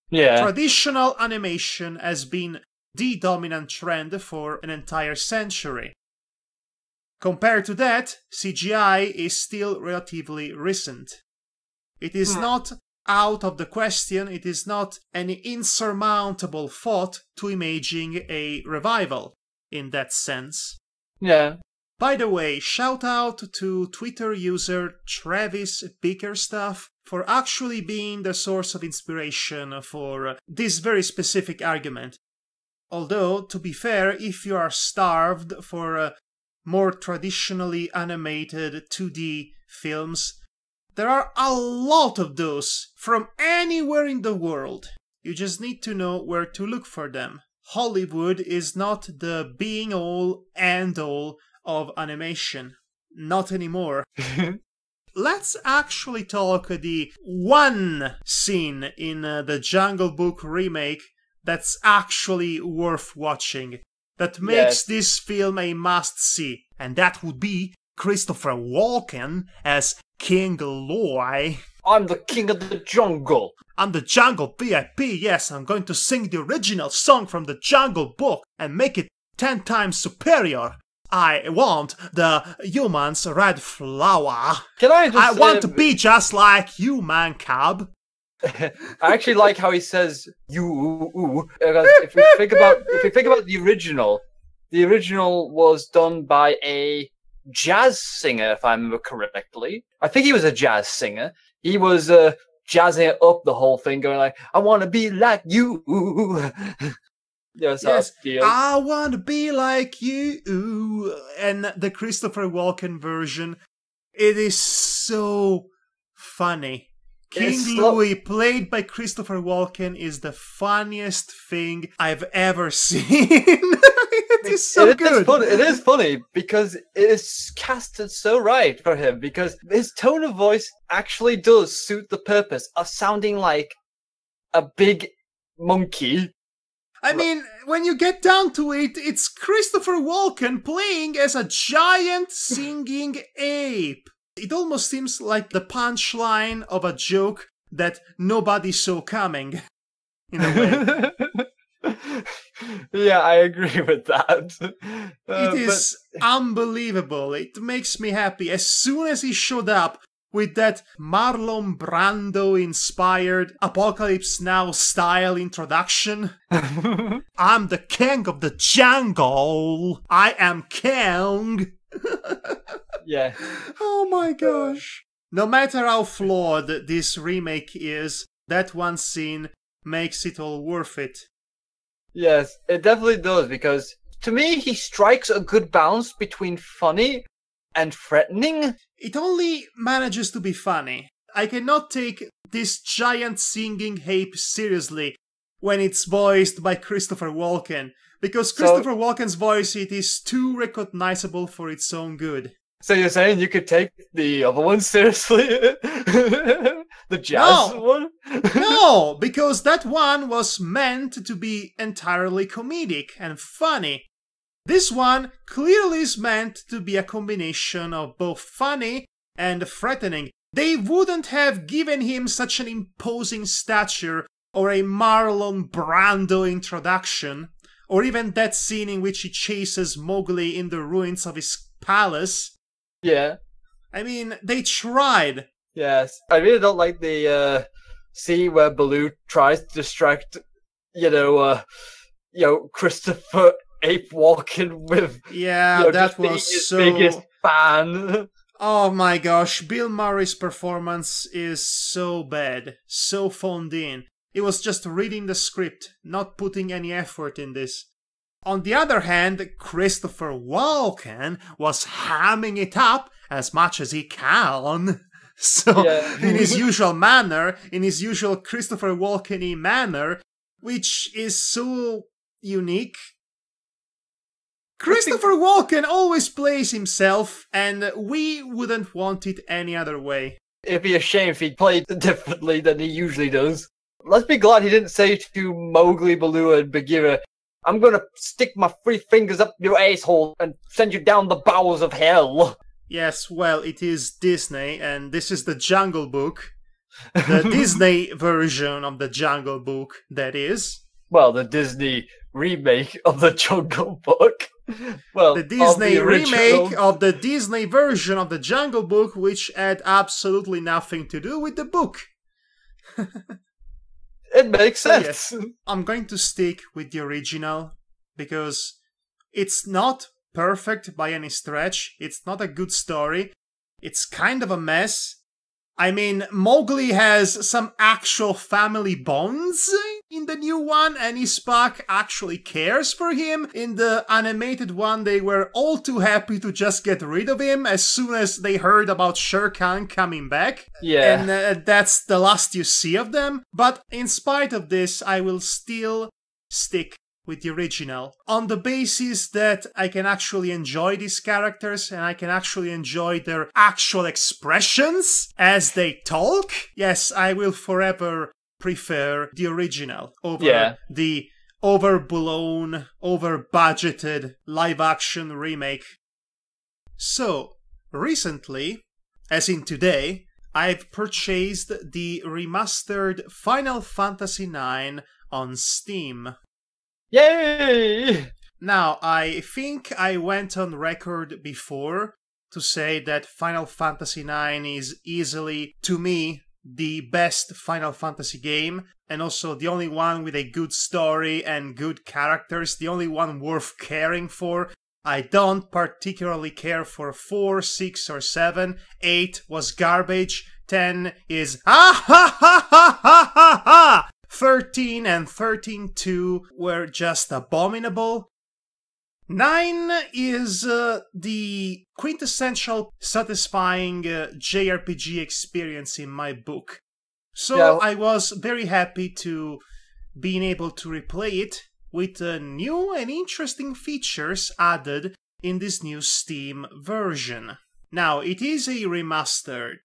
Yeah. Traditional animation has been the dominant trend for an entire century. Compared to that, CGI is still relatively recent. It is not out of the question, it is not an insurmountable thought to imagine a revival in that sense. Yeah. By the way, shout out to Twitter user Travis Bickerstaff for actually being the source of inspiration for this very specific argument. Although, to be fair, if you are starved for more traditionally animated 2D films, there are a lot of those from anywhere in the world. You just need to know where to look for them. Hollywood is not the being-all, end-all of animation. Not anymore. Let's actually talk the one scene in the Jungle Book remake that's actually worth watching, that makes this film a must-see, and that would be Christopher Walken as King Loy. I'm the king of the jungle. I'm the Jungle VIP, yes, I'm going to sing the original song from the Jungle Book and make it 10 times superior. I want the human's red flower. Can I just I want to be just like you, man cub. I actually like how he says you, because if we think about the original was done by a jazz singer, if I remember correctly. I think he was a jazz singer. He was jazzing it up the whole thing, going like, "I want to be like you." Yes, I want to be like you. And the Christopher Walken version, it is so funny. King Louis, played by Christopher Walken, is the funniest thing I've ever seen. It is so good. It is funny because it is casted so right for him, because his tone of voice actually does suit the purpose of sounding like a big monkey. I mean, when you get down to it, it's Christopher Walken playing as a giant singing ape. It almost seems like the punchline of a joke that nobody saw coming, in a way. Yeah, I agree with that. It is unbelievable. It makes me happy. As soon as he showed up with that Marlon Brando-inspired Apocalypse Now style introduction, I'm the king of the jungle. I am king. Yeah. Oh my gosh. No matter how flawed this remake is, that one scene makes it all worth it. Yes, it definitely does, because to me, he strikes a good balance between funny and threatening. It only manages to be funny. I cannot take this giant singing ape seriously when it's voiced by Christopher Walken, because Christopher Walken's voice, it is too recognizable for its own good. So you're saying you could take the other one seriously? The jazz one? No, because that one was meant to be entirely comedic and funny. This one clearly is meant to be a combination of both funny and threatening. they wouldn't have given him such an imposing stature, or a Marlon Brando introduction, or even that scene in which he chases Mowgli in the ruins of his palace. Yeah. I mean, they tried. Yes. I really don't like the scene where Baloo tries to distract, Christopher Ape Walken with that was his so biggest fan. Oh my gosh, Bill Murray's performance is so bad, so phoned in. It was just reading the script, not putting any effort in this. On the other hand, Christopher Walken was hamming it up as much as he can. So, in his usual manner, in his usual Christopher Walken-y manner, which is so unique. Christopher Walken always plays himself, and we wouldn't want it any other way. It'd be a shame if he played differently than he usually does. Let's be glad he didn't say to Mowgli, Baloo, and Bagheera, I'm gonna stick my 3 fingers up your asshole and send you down the bowels of hell. Yes, well, it is Disney, and this is the Jungle Book. The Disney version of the Jungle Book, that is. Well, the Disney remake of the Jungle Book. Well, the Disney remake of the Disney version of the Jungle Book, which had absolutely nothing to do with the book. It makes sense. Yes, I'm going to stick with the original, because it's not perfect by any stretch. It's not a good story. It's kind of a mess. I mean, Mowgli has some actual family bonds in the new one, and his pack actually cares for him. In the animated one, they were all too happy to just get rid of him as soon as they heard about Shere Khan coming back. Yeah. And that's the last you see of them. But in spite of this, I will still stick with the original, on the basis that I can actually enjoy these characters and I can actually enjoy their actual expressions as they talk. Yes, I will forever prefer the original over the overblown, over-budgeted live-action remake. So, recently, as in today, I've purchased the remastered Final Fantasy IX on Steam. Yay! Now, I think I went on record before to say that Final Fantasy IX is easily, to me, the best Final Fantasy game, and also the only one with a good story and good characters, the only one worth caring for. I don't particularly care for 4, 6, or 7. 8 was garbage. 10 is ha ha ha ha ha ha ha! 13 and 13.2 were just abominable. 9 is the quintessential satisfying JRPG experience in my book. So I was very happy to being able to replay it with new and interesting features added in this new Steam version. Now, it is a remastered,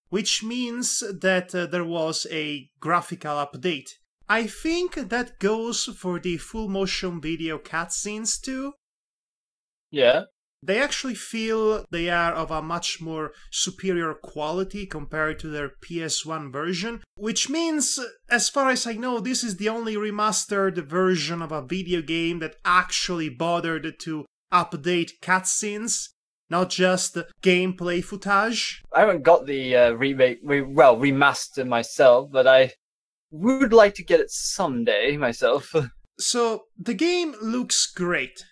which means that there was a graphical update. I think that goes for the full motion video cutscenes too. Yeah. They actually feel they are of a much more superior quality compared to their PS1 version, which means, as far as I know, this is the only remastered version of a video game that actually bothered to update cutscenes, not just gameplay footage. I haven't got the remaster myself, but I would like to get it someday myself. So, the game looks great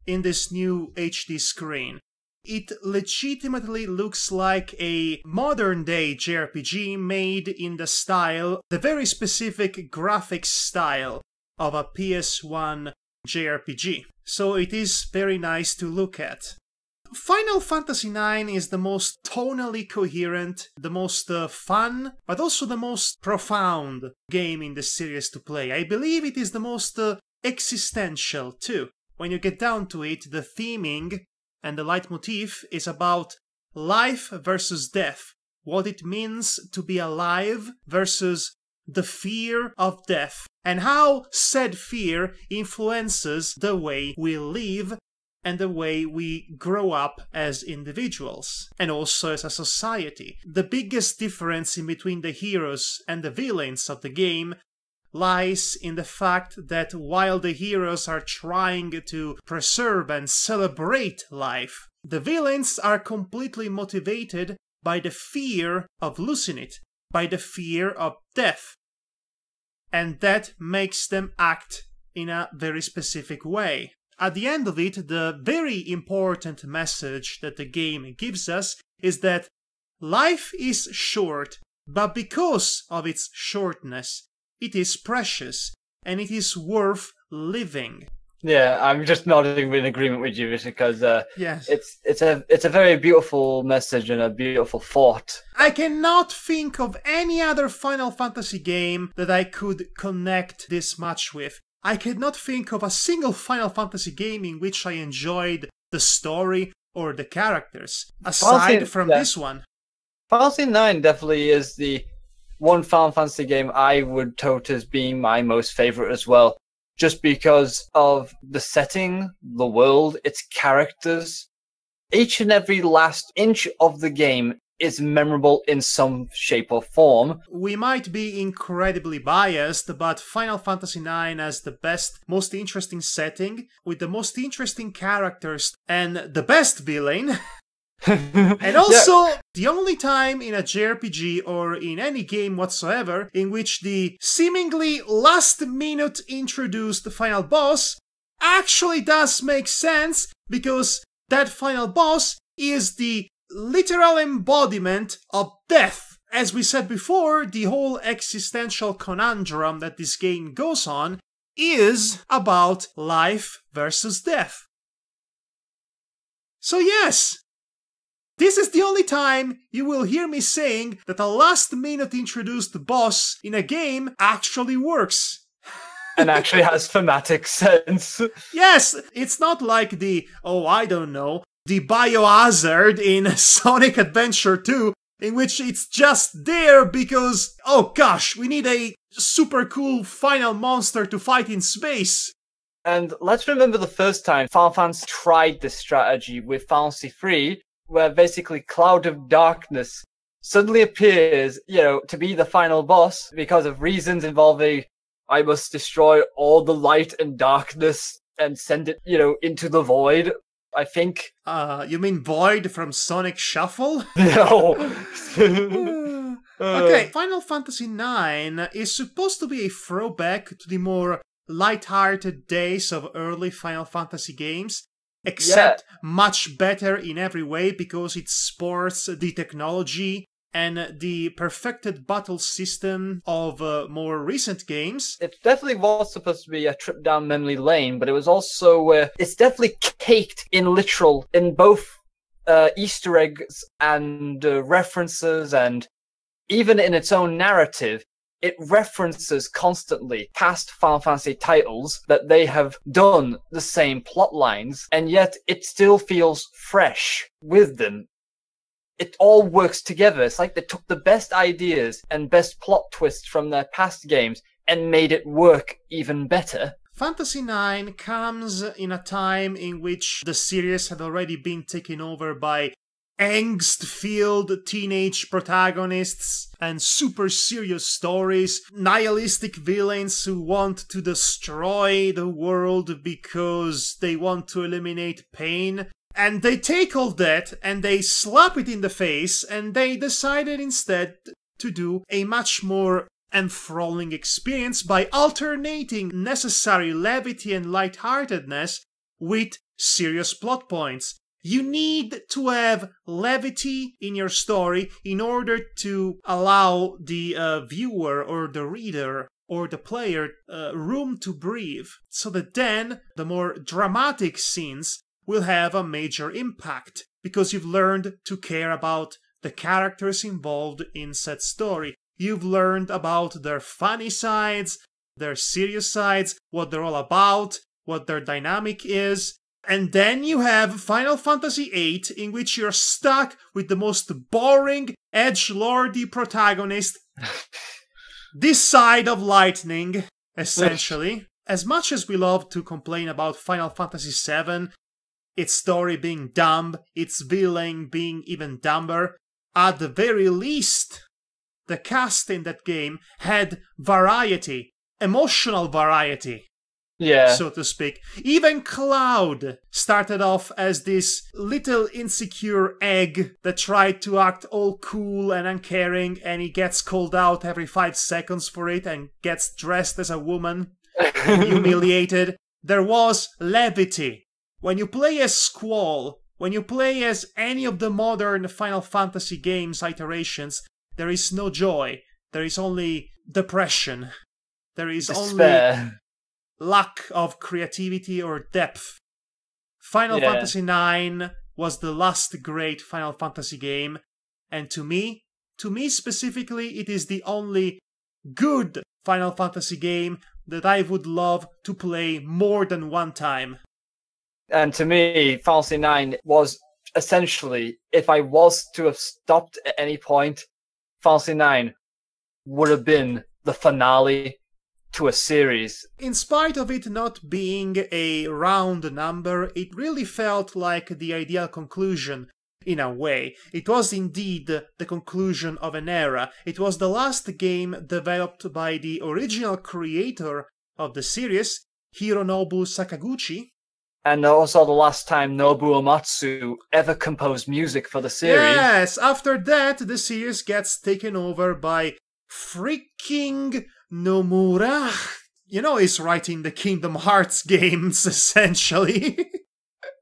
in this new HD screen. It legitimately looks like a modern-day JRPG made in the style, the very specific graphics style of a PS1 JRPG. So it is very nice to look at. Final Fantasy IX is the most tonally coherent, the most fun, but also the most profound game in the series to play. I believe it is the most existential too. When you get down to it, the theming and the leitmotif is about life versus death. What it means to be alive versus the fear of death. And how said fear influences the way we live and the way we grow up as individuals, and also as a society. The biggest difference in between the heroes and the villains of the game lies in the fact that while the heroes are trying to preserve and celebrate life, the villains are completely motivated by the fear of losing it, by the fear of death. And that makes them act in a very specific way. At the end of it, the very important message that the game gives us is that life is short, but because of its shortness, it is precious, and it is worth living. Yeah, I'm just nodding in agreement with you because yes. it's a very beautiful message and a beautiful thought. I cannot think of any other Final Fantasy game that I could connect this much with. I cannot think of a single Final Fantasy game in which I enjoyed the story or the characters, aside from this one. Final Fantasy 9 definitely is the one Final Fantasy game I would tout as being my most favorite as well. Just because of the setting, the world, its characters. Each and every last inch of the game is memorable in some shape or form. We might be incredibly biased, but Final Fantasy IX has the best, most interesting setting, with the most interesting characters, and the best villain. And also, the only time in a JRPG or in any game whatsoever in which the seemingly last-minute introduced final boss actually does make sense, because that final boss is the literal embodiment of death. As we said before, the whole existential conundrum that this game goes on is about life versus death. So yes, this is the only time you will hear me saying that a last-minute introduced boss in a game actually works. And actually has thematic sense. Yes, it's not like the, the Biohazard in Sonic Adventure 2, in which it's just there because, oh gosh, we need a super cool final monster to fight in space. And let's remember the first time Final Fantasy tried this strategy with Final Fantasy 3, where basically Cloud of Darkness suddenly appears, to be the final boss because of reasons involving I must destroy all the light and darkness and send it, into the void. I think. You mean Void from Sonic Shuffle? No. Okay, Final Fantasy IX is supposed to be a throwback to the more light-hearted days of early Final Fantasy games, except much better in every way because it sports the technology and the perfected battle system of more recent games. It definitely was supposed to be a trip down memory lane, but it was also, it's definitely caked in both Easter eggs and references, and even in its own narrative, it references constantly past Final Fantasy titles that they have done the same plot lines, and yet it still feels fresh with them. It all works together. It's like they took the best ideas and best plot twists from their past games and made it work even better. Fantasy IX comes in a time in which the series had already been taken over by angst-filled teenage protagonists and super serious stories, nihilistic villains who want to destroy the world because they want to eliminate pain. And they take all that and they slap it in the face, and they decided instead to do a much more enthralling experience by alternating necessary levity and lightheartedness with serious plot points. You need to have levity in your story in order to allow the viewer or the reader or the player room to breathe, so that then the more dramatic scenes will have a major impact, because you've learned to care about the characters involved in said story. You've learned about their funny sides, their serious sides, what they're all about, what their dynamic is. And then you have Final Fantasy VIII, in which you're stuck with the most boring, edgelordy protagonist this side of lightning, essentially. As much as we love to complain about Final Fantasy VII, its story being dumb, its villain being even dumber. At the very least, the cast in that game had variety, emotional variety. Yeah. So to speak. Even Cloud started off as this little insecure egg that tried to act all cool and uncaring, and he gets called out every 5 seconds for it and gets dressed as a woman and humiliated. There was levity. When you play as Squall, when you play as any of the modern Final Fantasy games iterations, there is no joy. There is only depression. There is Despair. only lack of creativity or depth. Final Fantasy IX was the last great Final Fantasy game, and to me specifically, it is the only good Final Fantasy game that I would love to play more than one time. And to me, Final Fantasy IX was essentially, if I was to have stopped at any point, Final Fantasy IX would have been the finale to a series. In spite of it not being a round number, it really felt like the ideal conclusion. In a way, it was indeed the conclusion of an era. It was the last game developed by the original creator of the series, Hironobu Sakaguchi. And also the last time Nobuo Uematsu ever composed music for the series. Yes, after that, the series gets taken over by freaking Nomura. You know, he's writing the Kingdom Hearts games, essentially.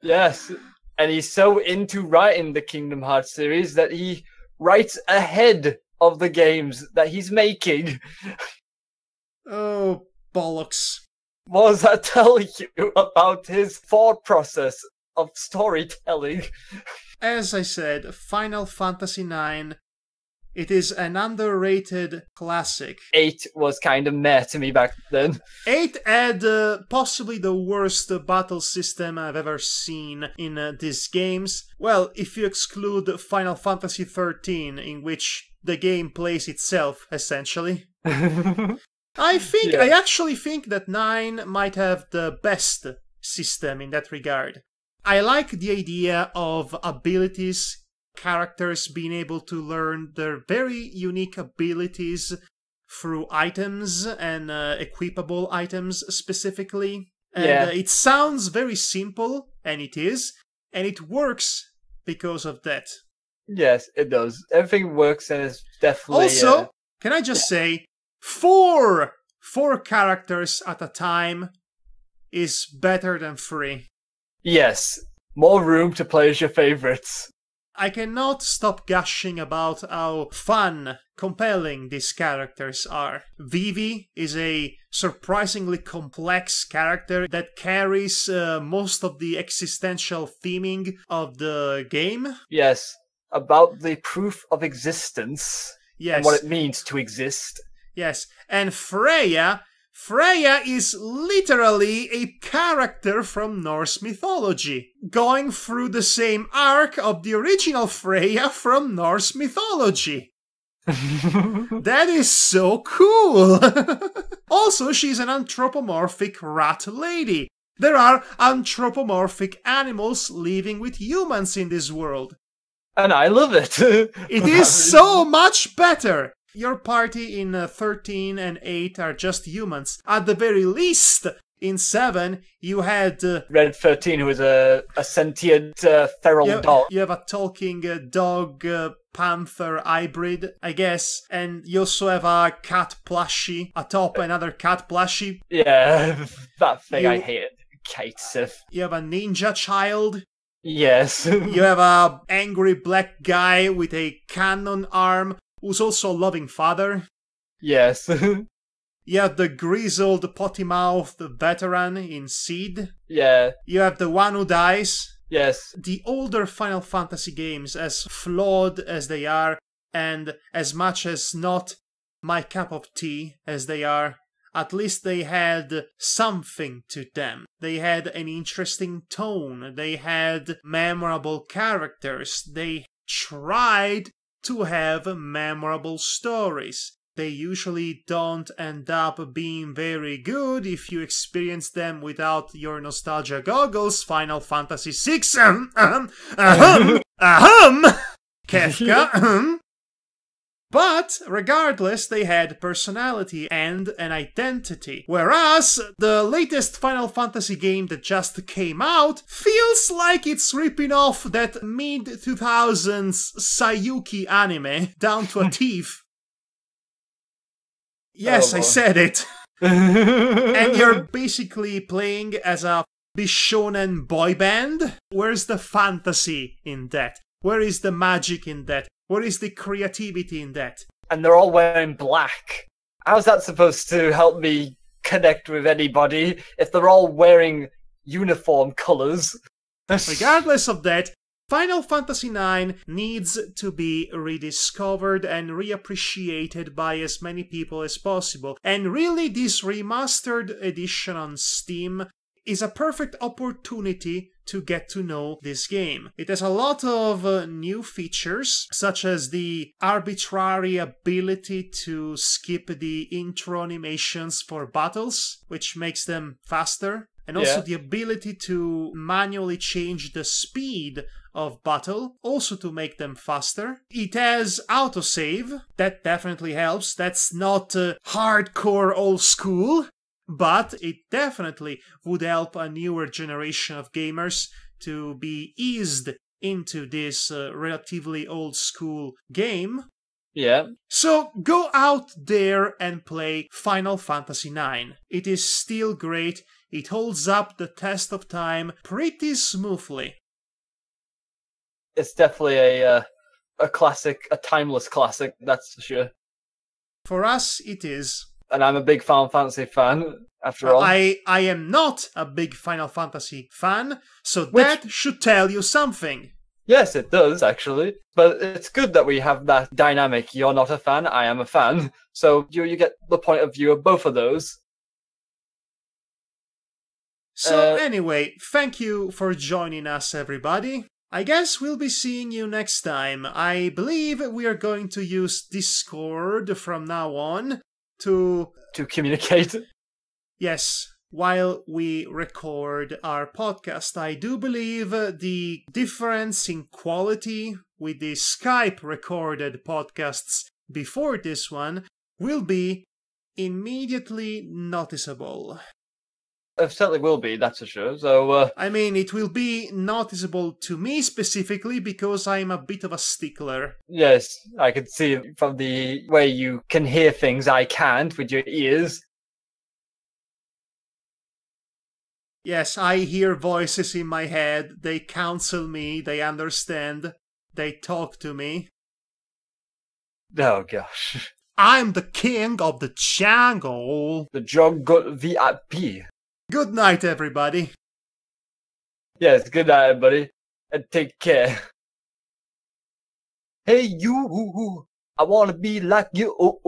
Yes, and he's so into writing the Kingdom Hearts series that he writes ahead of the games that he's making. Oh, bollocks. What does that tell you about his thought process of storytelling? As I said, Final Fantasy IX, it is an underrated classic. 8 was kind of meh to me back then. 8 had possibly the worst battle system I've ever seen in these games. Well, if you exclude Final Fantasy XIII, in which the game plays itself, essentially. I actually think that 9 might have the best system in that regard. I like the idea of abilities, characters being able to learn their very unique abilities through items and equipable items specifically. And it sounds very simple, and it is, and it works because of that. Yes, it does. Everything works and it's definitely... Also, can I just say, four characters at a time is better than 3. Yes, more room to play as your favorites. I cannot stop gushing about how fun, compelling these characters are. Vivi is a surprisingly complex character that carries most of the existential theming of the game. Yes, about the proof of existence. Yes. And what it means to exist. Yes, and Freya is literally a character from Norse mythology, going through the same arc of the original Freya from Norse mythology. That is so cool! Also, she's an anthropomorphic rat lady. There are anthropomorphic animals living with humans in this world. And I love it. It is so much better! Your party in 13 and 8 are just humans. At the very least, in 7, you had... Red 13, who is a sentient feral dog. You have a talking dog panther hybrid, I guess. And you also have a cat plushie atop another cat plushie. Yeah, that thing I hated. Kaitsif. You have a ninja child. Yes. You have a angry black guy with a cannon arm, who's also a loving father. Yes. You have the grizzled, potty-mouthed veteran in Seed. Yeah. You have the one who dies. Yes. The older Final Fantasy games, as flawed as they are, and as much as not my cup of tea as they are, at least they had something to them. They had an interesting tone. They had memorable characters. They tried to have memorable stories. they usually don't end up being very good if you experience them without your nostalgia goggles. Final Fantasy VI, Kefka, But, regardless, they had personality and an identity. Whereas, the latest Final Fantasy game that just came out feels like it's ripping off that mid-2000s Sayuki anime down to a teeth. Yes, I said it. And you're basically playing as a Bishonen boy band? Where's the fantasy in that? Where is the magic in that? Where is the creativity in that? And they're all wearing black. How's that supposed to help me connect with anybody if they're all wearing uniform colours? Regardless of that, Final Fantasy IX needs to be rediscovered and reappreciated by as many people as possible. And really, this remastered edition on Steam is a perfect opportunity to get to know this game. It has a lot of new features, such as the arbitrary ability to skip the intro animations for battles, which makes them faster, and also the ability to manually change the speed of battle, also to make them faster. It has autosave, that definitely helps. That's not hardcore old school, but it definitely would help a newer generation of gamers to be eased into this relatively old school game. Yeah. So go out there and play Final Fantasy IX. It is still great. It holds up the test of time pretty smoothly. It's definitely a classic, a timeless classic, that's for sure. For us, it is. And I'm a big Final Fantasy fan, after all. I am not a big Final Fantasy fan, so that should tell you something. Yes, it does, actually. But it's good that we have that dynamic. You're not a fan, I am a fan. So you get the point of view of both of those. So anyway, thank you for joining us, everybody. I guess we'll be seeing you next time. I believe we are going to use Discord from now on to communicate. Yes, while we record our podcast. I do believe the difference in quality with the Skype recorded podcasts before this one will be immediately noticeable. It certainly will be, that's for sure. So, I mean, it will be noticeable to me specifically because I'm a bit of a stickler. Yes, I can see from the way you can hear things I can't with your ears. Yes, I hear voices in my head. They counsel me, they understand, they talk to me. Oh, gosh. I'm the king of the jungle. The jungle VIP. Good night, everybody. Yes, good night, everybody. And take care. Hey, you! I wanna be like you!